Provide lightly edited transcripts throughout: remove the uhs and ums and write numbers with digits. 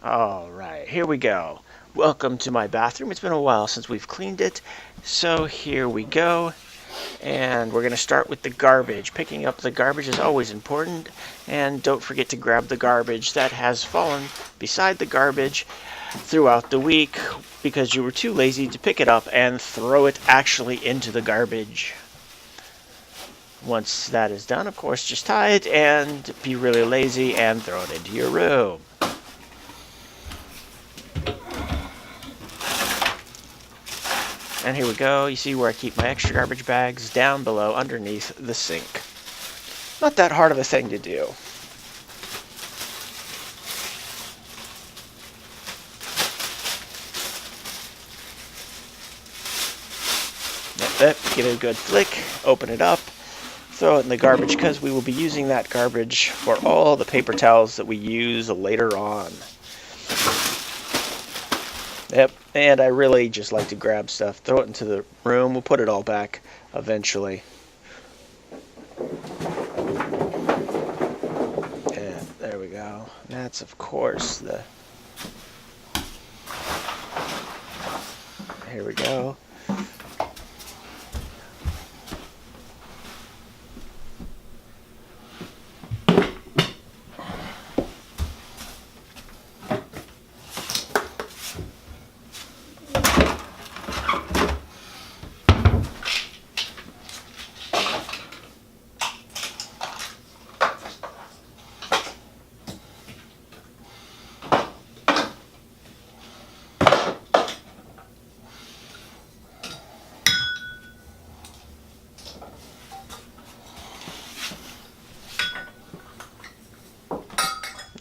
All right, here we go. Welcome to my bathroom. It's been a while since we've cleaned it, so here we go. And we're going to start with the garbage. Picking up the garbage is always important, and don't forget to grab the garbage that has fallen beside the garbage throughout the week because you were too lazy to pick it up and throw it actually into the garbage. Once that is done, of course, just tie it and be really lazy and throw it into your room. And here we go. You see where I keep my extra garbage bags? Down below underneath the sink. Not that hard of a thing to do. Give it a good flick, open it up, throw it in the garbage because we will be using that garbage for all the paper towels that we use later on. Yep, and I really just like to grab stuff, throw it into the room. We'll put it all back eventually. And there we go. That's, of course, the... Here we go.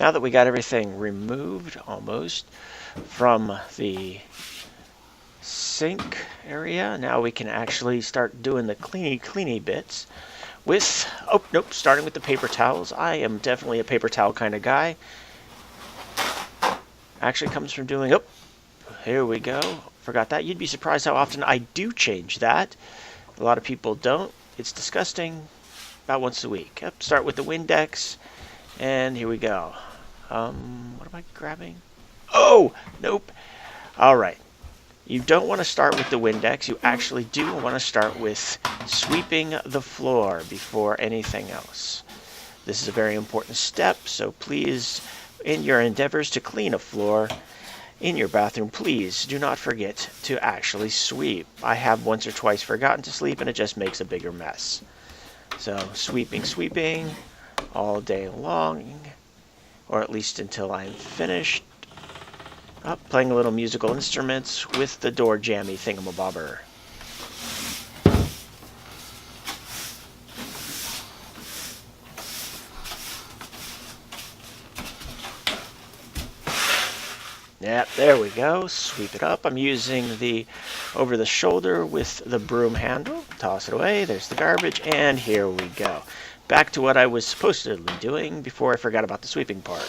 Now that we got everything removed almost from the sink area, now we can actually start doing the cleany bits with, oh nope, starting with the paper towels. I am definitely a paper towel kind of guy. Actually comes from doing, oh, here we go. Forgot that. You'd be surprised how often I do change that. A lot of people don't. It's disgusting. About once a week. Yep, start with the Windex, and here we go. What am I grabbing? Oh, nope. All right. You don't want to start with the Windex. You actually do want to start with sweeping the floor before anything else. This is a very important step, so please, in your endeavors to clean a floor in your bathroom, please do not forget to actually sweep. I have once or twice forgotten to sweep, and it just makes a bigger mess. So sweeping all day long, or at least until I'm finished. Playing a little musical instruments with the door jammy thingamabobber. Yep, there we go. Sweep it up. I'm using the over the shoulder with the broom handle. Toss it away. There's the garbage, and here we go. Back to what I was supposedly doing before I forgot about the sweeping part.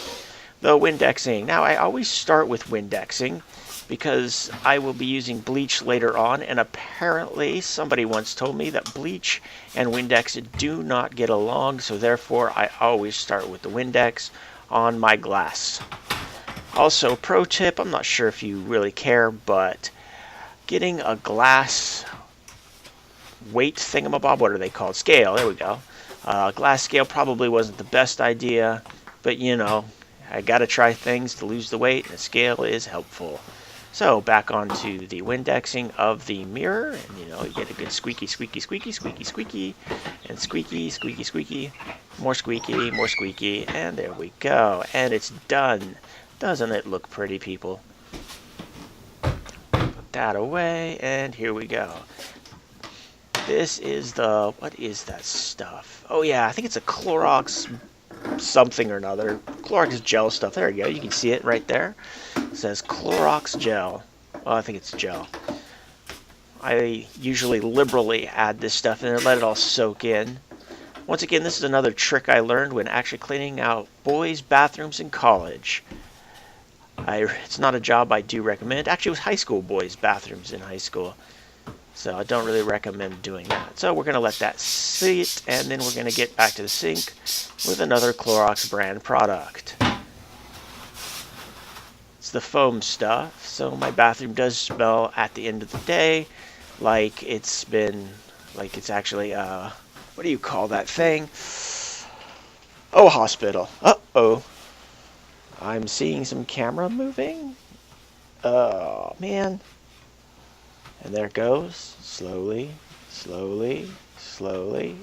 The Windexing. Now, I always start with Windexing because I will be using bleach later on, and apparently somebody once told me that bleach and Windex do not get along, so therefore I always start with the Windex on my glass. Also, pro tip, I'm not sure if you really care, but getting a glass weight thingamabob, what are they called? Scale, there we go. Glass scale probably wasn't the best idea, but you know, I gotta try things to lose the weight, and a scale is helpful. So back onto the Windexing of the mirror, and you know, you get a good squeaky, squeaky, squeaky, squeaky, squeaky, and squeaky, squeaky, squeaky, more squeaky, and there we go. And it's done. Doesn't it look pretty, people? Put that away, and here we go. This is the, what is that stuff? Oh yeah, I think it's a Clorox something or another. Clorox gel stuff. There you go. You can see it right there. It says Clorox gel. Oh, I think it's gel. I usually liberally add this stuff in and let it all soak in. Once again, this is another trick I learned when actually cleaning out boys' bathrooms in college. It's not a job I do recommend. Actually, it was high school boys' bathrooms in high school. So I don't really recommend doing that. So we're going to let that sit, and then we're going to get back to the sink with another Clorox brand product. It's the foam stuff. So my bathroom does smell at the end of the day like it's actually, what do you call that thing? Oh, hospital. Uh-oh. I'm seeing some camera moving. Oh, man. And there it goes. Slowly, slowly, slowly.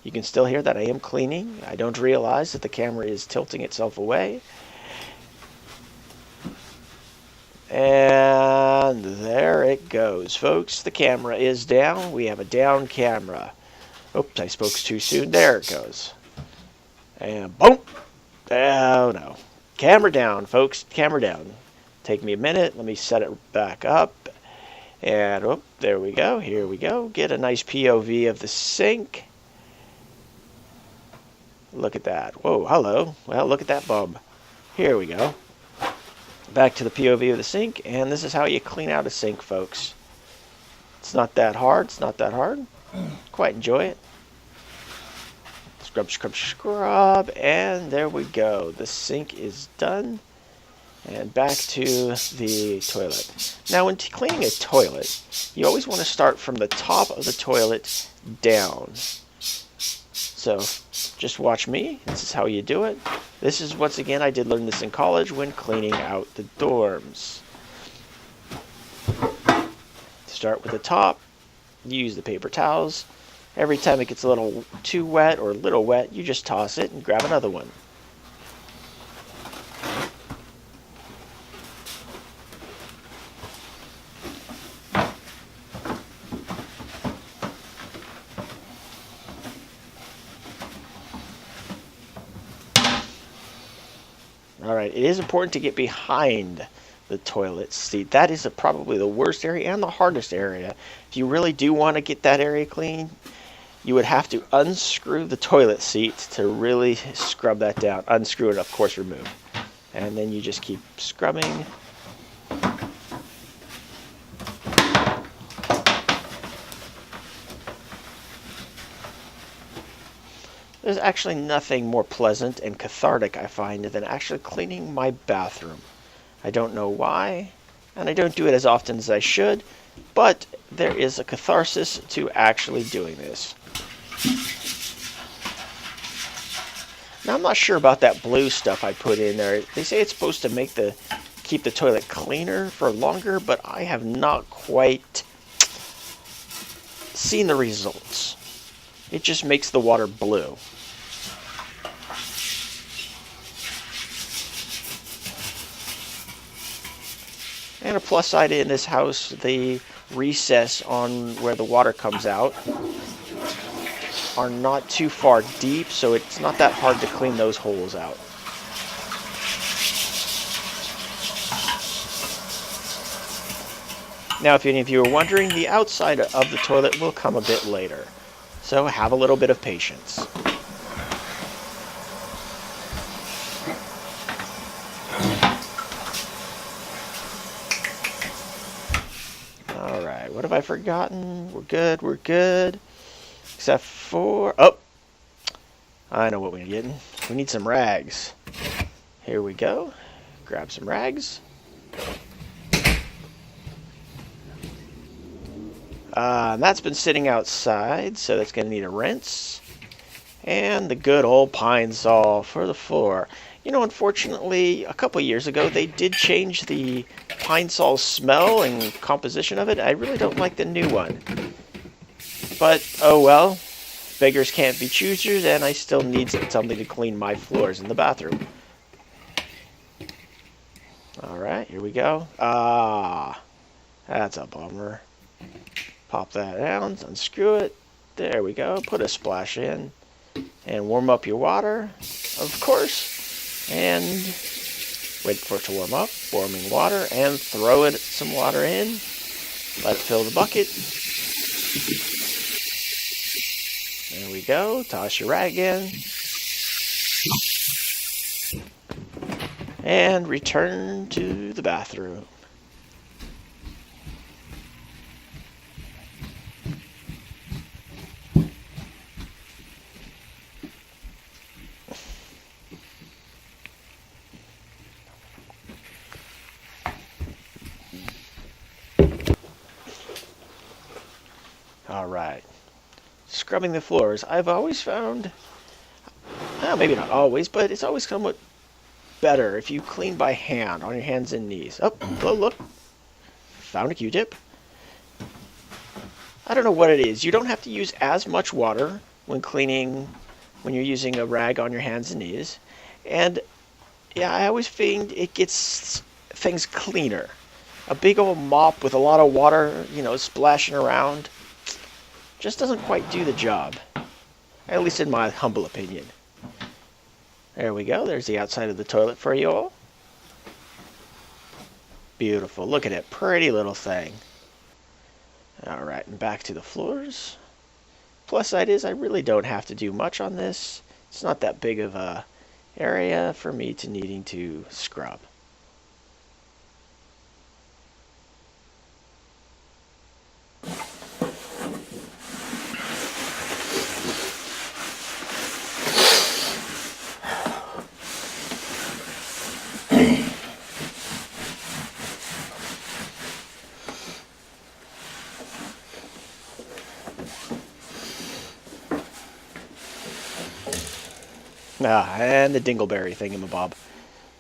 You can still hear that I am cleaning. I don't realize that the camera is tilting itself away. And there it goes, folks. The camera is down. We have a down camera. Oops, I spoke too soon. There it goes. And boom. Oh, no. Camera down, folks. Camera down. Take me a minute. Let me set it back up. And, oh, there we go. Here we go. Get a nice POV of the sink. Look at that. Whoa, hello. Well, look at that bump. Here we go. Back to the POV of the sink. And this is how you clean out a sink, folks. It's not that hard. It's not that hard. Quite enjoy it. Scrub, scrub, scrub. And there we go. The sink is done. And back to the toilet. Now, when cleaning a toilet, you always want to start from the top of the toilet down. So, just watch me. This is how you do it. This is, once again, I did learn this in college when cleaning out the dorms. Start with the top. Use the paper towels. Every time it gets a little too wet or a little wet, you just toss it and grab another one. Alright, it is important to get behind the toilet seat. That is probably the worst area and the hardest area. If you really do want to get that area clean, you would have to unscrew the toilet seat to really scrub that down. Unscrew it, of course, remove. And then you just keep scrubbing. There's actually nothing more pleasant and cathartic, I find, than actually cleaning my bathroom. I don't know why, and I don't do it as often as I should, but there is a catharsis to actually doing this. Now, I'm not sure about that blue stuff I put in there. They say it's supposed to keep the toilet cleaner for longer, but I have not quite seen the results. It just makes the water blue. And a plus side in this house, the recess on where the water comes out are not too far deep, so it's not that hard to clean those holes out. Now, if any of you are wondering, the outside of the toilet will come a bit later, so have a little bit of patience. Alright, what have I forgotten? We're good, we're good. Except for... oh! I know what we're getting. We need some rags. Here we go. Grab some rags. And that's been sitting outside, so that's going to need a rinse. And the good old Pine Sol for the floor. You know, unfortunately, a couple years ago, they did change the Pine Sol smell and composition of it. I really don't like the new one. But, oh well. Beggars can't be choosers, and I still need something to clean my floors in the bathroom. Alright, here we go. Ah, that's a bummer. Pop that out, unscrew it. There we go. Put a splash in. And warm up your water, of course. And wait for it to warm up. Warming water. And throw some water in. Let it fill the bucket. There we go. Toss your rag in. And return to the bathroom. All right. Scrubbing the floors. I've always found, well, maybe not always, but it's always somewhat better if you clean by hand on your hands and knees. Oh, look. Found a Q-tip. I don't know what it is. You don't have to use as much water when cleaning, when you're using a rag on your hands and knees. And yeah, I always find it gets things cleaner. A big old mop with a lot of water, splashing around, just doesn't quite do the job. At least in my humble opinion. There we go. There's the outside of the toilet for you all. Beautiful. Look at it. Pretty little thing. All right, and back to the floors. Plus side is I really don't have to do much on this. It's not that big of a area for me to needing to scrub. And the dingleberry thingamabob.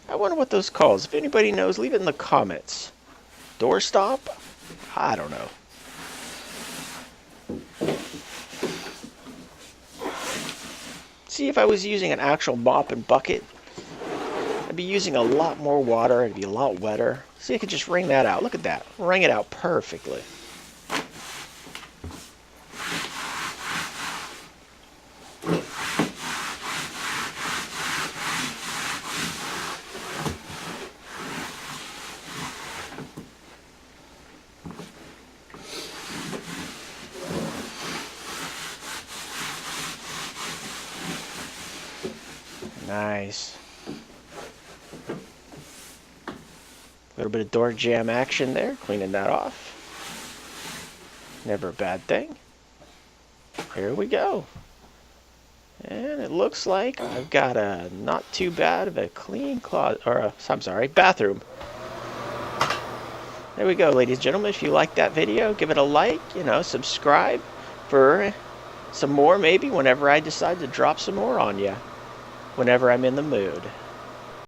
I wonder what those calls. If anybody knows, leave it in the comments. Doorstop? I don't know. See, if I was using an actual mop and bucket, I'd be using a lot more water. It'd be a lot wetter. See, I could just wring that out. Look at that. Wring it out perfectly. Nice. A little bit of door jam action there, cleaning that off. Never a bad thing. Here we go. And it looks like I've got a not too bad of a clean closet, or bathroom. There we go, ladies and gentlemen. If you liked that video, give it a like, subscribe for some more maybe whenever I decide to drop some more on you. Whenever I'm in the mood.